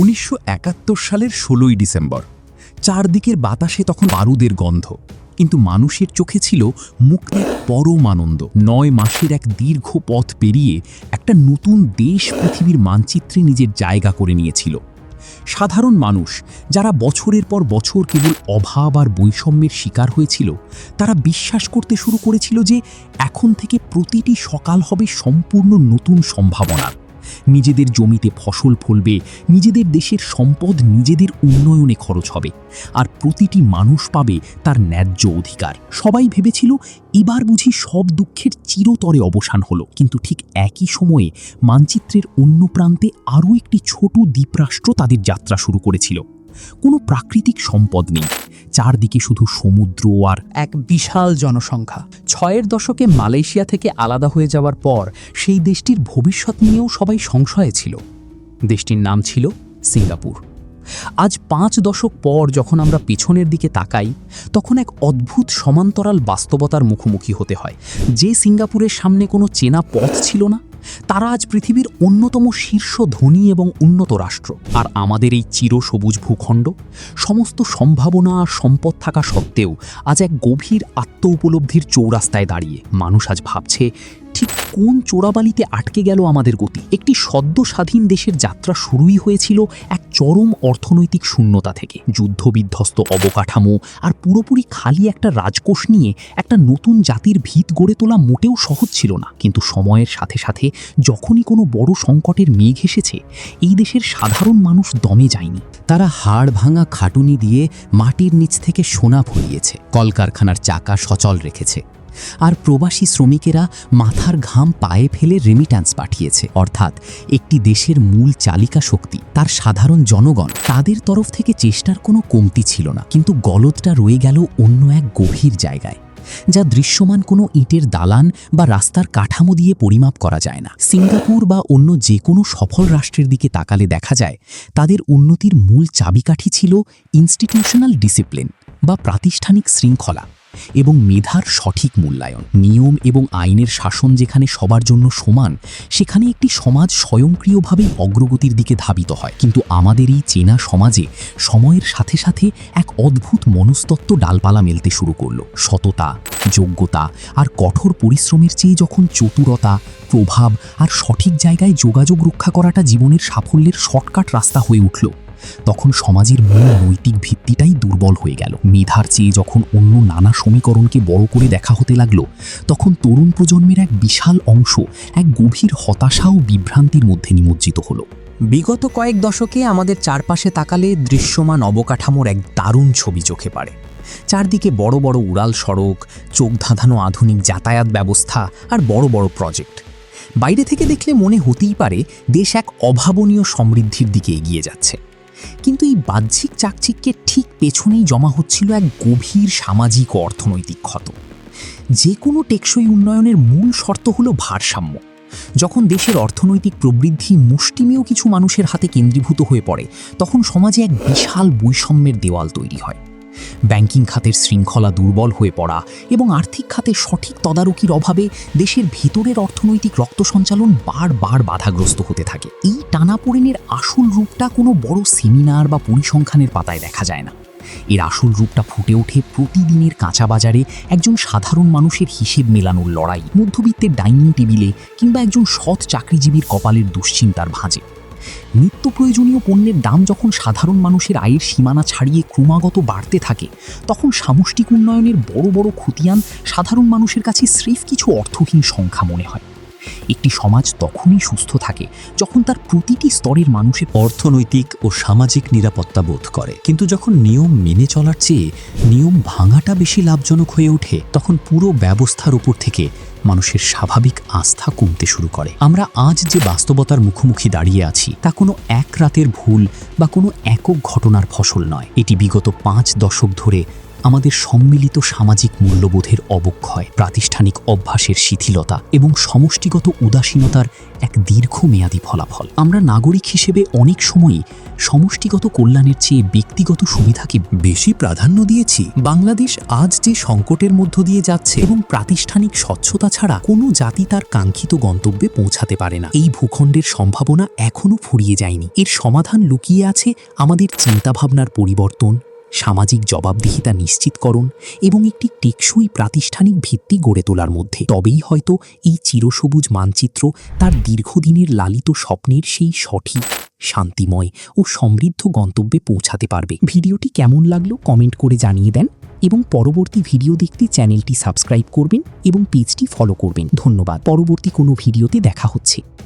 1971 সালের 16ই ডিসেম্বর। চারদিকের বাতাসে তখন বারুদের গন্ধ, কিন্তু মানুষের চোখে ছিল মুক্তির পরম আনন্দ। 9 মাসের এক দীর্ঘ পথ পেরিয়ে একটা নতুন দেশ পৃথিবীর মানচিত্রে নিজের জায়গা করে নিয়েছিল। সাধারণ মানুষ, যারা বছরের পর বছর কেবল অভাব আর বৈষম্যের শিকার হয়েছিল, তারা বিশ্বাস করতে শুরু করেছিল যে এখন থেকে প্রতিটি সকাল হবে সম্পূর্ণ নতুন সম্ভাবনা। নিজেদের জমিতে ফসল ফলবে, নিজেদের দেশের সম্পদ নিজেদের উন্নয়নে খরচ হবে, আর প্রতিটি মানুষ পাবে তার ন্যায্য অধিকার। সবাই ভেবেছিল এবার বুঝি সব দুঃখের চিরতরে অবসান হলো। কিন্তু ঠিক একই সময়ে মানচিত্রের অন্য প্রান্তে আরও একটি ছোট দ্বীপরাষ্ট্র তাদের যাত্রা শুরু করেছিল। কোনো প্রাকৃতিক সম্পদ নেই, চারদিকে শুধু সমুদ্র আর এক বিশাল জনসংখ্যা। 6-এর দশকে মালয়েশিয়া থেকে আলাদা হয়ে যাওয়ার পর সেই দেশটির ভবিষ্যৎ নিয়েও সবাই সংশয়ে ছিল। দেশটির নাম ছিল সিঙ্গাপুর। আজ 5 দশক পর যখন আমরা পেছনের দিকে তাকাই, তখন এক অদ্ভুত সমান্তরাল বাস্তবতার মুখোমুখি হতে হয়। যে সিঙ্গাপুরের সামনে কোনো চেনা পথ ছিল না, তারা আজ পৃথিবীর অন্যতম শীর্ষ ধনী এবং উন্নত রাষ্ট্র। আর আমাদের এই চিরসবুজ ভূখণ্ড, সমস্ত সম্ভাবনা আর সম্পদ থাকা সত্ত্বেও আজ এক গভীর আত্ম উপলব্ধির চৌরাস্তায় দাঁড়িয়ে। মানুষ আজ ভাবছে, ঠিক কোন চোরাবালিতে আটকে গেল আমাদের গতি? একটি সদ্য স্বাধীন দেশের যাত্রা শুরুই হয়েছিল এক চরম অর্থনৈতিক শূন্যতা থেকে। যুদ্ধবিধ্বস্ত অবকাঠামো আর পুরোপুরি খালি একটা রাজকোষ নিয়ে একটা নতুন জাতির ভিত গড়ে তোলা মোটেও সহজ ছিল না। কিন্তু সময়ের সাথে সাথে যখনই কোনো বড় সংকটের মেঘ এসেছে, এই দেশের সাধারণ মানুষ দমে যায়নি। তারা হাড় ভাঙা খাটুনি দিয়ে মাটির নিচ থেকে সোনা ফলিয়েছে, কলকারখানার চাকা সচল রেখেছে, আর প্রবাসী শ্রমিকেরা মাথার ঘাম পায়ে ফেলে রেমিট্যান্স পাঠিয়েছে। অর্থাৎ একটি দেশের মূল চালিকা শক্তি, তার সাধারণ জনগণ, তাদের তরফ থেকে চেষ্টার কোনো কমতি ছিল না। কিন্তু গলদটা রয়ে গেল অন্য এক গভীর জায়গায়, যা দৃশ্যমান কোনো ইটের দালান বা রাস্তার কাঠামো দিয়ে পরিমাপ করা যায় না। সিঙ্গাপুর বা অন্য যে কোনো সফল রাষ্ট্রের দিকে তাকালে দেখা যায় তাদের উন্নতির মূল চাবিকাঠি ছিল ইনস্টিটিউশনাল ডিসিপ্লিন বা প্রাতিষ্ঠানিক শৃঙ্খলা এবং মেধার সঠিক মূল্যায়ন। নিয়ম এবং আইনের শাসন যেখানে সবার জন্য সমান, সেখানে একটি সমাজ স্বয়ংক্রিয়ভাবেই অগ্রগতির দিকে ধাবিত হয়। কিন্তু আমাদের এই চেনা সমাজে সময়ের সাথে সাথে এক অদ্ভুত মনস্তত্ত্ব ডালপালা মেলতে শুরু করলো। সততা, যোগ্যতা আর কঠোর পরিশ্রমের চেয়ে যখন চতুরতা, প্রভাব আর সঠিক জায়গায় যোগাযোগ রক্ষা করাটা জীবনের সাফল্যের শর্টকাট রাস্তা হয়ে উঠল, তখন সমাজের মূল নৈতিক ভিত্তিটাই দুর্বল হয়ে গেল। মেধার চেয়ে যখন অন্য নানা সমীকরণকে বড় করে দেখা হতে লাগলো, তখন তরুণ প্রজন্মের এক বিশাল অংশ এক গভীর হতাশা ও বিভ্রান্তির মধ্যে নিমজ্জিত হলো। বিগত কয়েক দশকে আমাদের চারপাশে তাকালে দৃশ্যমান অবকাঠামোর এক দারুণ ছবি চোখে পড়ে। চারদিকে বড় বড় উড়াল সড়ক, চোখ ধাঁধানো আধুনিক যাতায়াত ব্যবস্থা আর বড় বড় প্রজেক্ট। বাইরে থেকে দেখলে মনে হতেই পারে দেশ এক অভাবনীয় সমৃদ্ধির দিকে এগিয়ে যাচ্ছে। কিন্তু এই বাহ্যিক চাকচিক্যের ঠিক পেছনেই জমা হচ্ছিল এক গভীর সামাজিক ও অর্থনৈতিক ক্ষত। যে কোনো টেকসই উন্নয়নের মূল শর্ত হলো ভারসাম্য। যখন দেশের অর্থনৈতিক প্রবৃদ্ধি মুষ্টিমেয় কিছু মানুষের হাতে কেন্দ্রীভূত হয়ে পড়ে, তখন সমাজে এক বিশাল বৈষম্যের দেওয়াল তৈরি হয়। ব্যাংকিং খাতের শৃঙ্খলা দুর্বল হয়ে পড়া এবং আর্থিক খাতে সঠিক তদারকির অভাবে দেশের ভিতরের অর্থনৈতিক রক্ত সঞ্চালন বারবার বাধাগ্রস্ত হতে থাকে। এই টানাপোড়েনের আসল রূপটা কোনো বড় সেমিনার বা পরিসংখ্যানের পাতায় দেখা যায় না। এর আসল রূপটা ফুটে ওঠে প্রতিদিনের কাঁচা বাজারে একজন সাধারণ মানুষের হিসেব মেলানোর লড়াই, মধ্যবিত্তের ডাইনিং টেবিলে কিংবা একজন সৎ চাকরিজীবীর কপালের দুশ্চিন্তার ভাঁজে। নিত্য প্রয়োজনীয় পণ্যের দাম যখন সাধারণ মানুষের আয়ের সীমানা ছাড়িয়ে ক্রমাগত বাড়তে থাকে, তখন সামষ্টিক উন্নয়নের বড় বড় খতিয়ান সাধারণ মানুষের কাছে স্রেফ কিছু অর্থহীন সংখ্যা মনে হয়। একটি সমাজ তখনই সুস্থ থাকে যখন তার প্রতিটি স্তরের মানুষের অর্থনৈতিক ও সামাজিক নিরাপত্তা বোধ করে। কিন্তু যখন নিয়ম মেনে চলার চেয়ে নিয়ম ভাঙাটা বেশি লাভজনক হয়ে ওঠে, তখন পুরো ব্যবস্থার উপর থেকে মানুষের স্বাভাবিক আস্থা কমতে শুরু করে। আমরা আজ যে বাস্তবতার মুখোমুখি দাঁড়িয়ে আছি, তা কোনো এক রাতের ভুল বা কোনো একক ঘটনার ফসল নয়। এটি বিগত 5 দশক ধরে আমাদের সম্মিলিত সামাজিক মূল্যবোধের অবক্ষয়, প্রাতিষ্ঠানিক অভ্যাসের শিথিলতা এবং সমষ্টিগত উদাসীনতার এক দীর্ঘমেয়াদী ফলাফল। আমরা নাগরিক হিসেবে অনেক সময়ই সমষ্টিগত কল্যাণের চেয়ে ব্যক্তিগত সুবিধাকে বেশি প্রাধান্য দিয়েছি। বাংলাদেশ আজ যে সংকটের মধ্য দিয়ে যাচ্ছে এবং প্রাতিষ্ঠানিক স্বচ্ছতা ছাড়া কোনো জাতি তার কাঙ্ক্ষিত গন্তব্যে পৌঁছাতে পারে না। এই ভূখণ্ডের সম্ভাবনা এখনও ফুরিয়ে যায়নি। এর সমাধান লুকিয়ে আছে আমাদের চিন্তাভাবনার পরিবর্তন, সামাজিক জবাবদিহিতা নিশ্চিতকরণ এবং একটি টেকসই প্রাতিষ্ঠানিক ভিত্তি গড়ে তোলার মধ্যে। তবেই হয়তো এই চিরসবুজ মানচিত্র তার দীর্ঘদিনের লালিত স্বপ্নের সেই সঠিক, শান্তিময় ও সমৃদ্ধ গন্তব্যে পৌঁছাতে পারবে। ভিডিওটি কেমন লাগলো কমেন্ট করে জানিয়ে দেন এবং পরবর্তী ভিডিও দেখতে চ্যানেলটি সাবস্ক্রাইব করবেন এবং পেজটি ফলো করবেন। ধন্যবাদ। পরবর্তী কোনো ভিডিওতে দেখা হচ্ছে।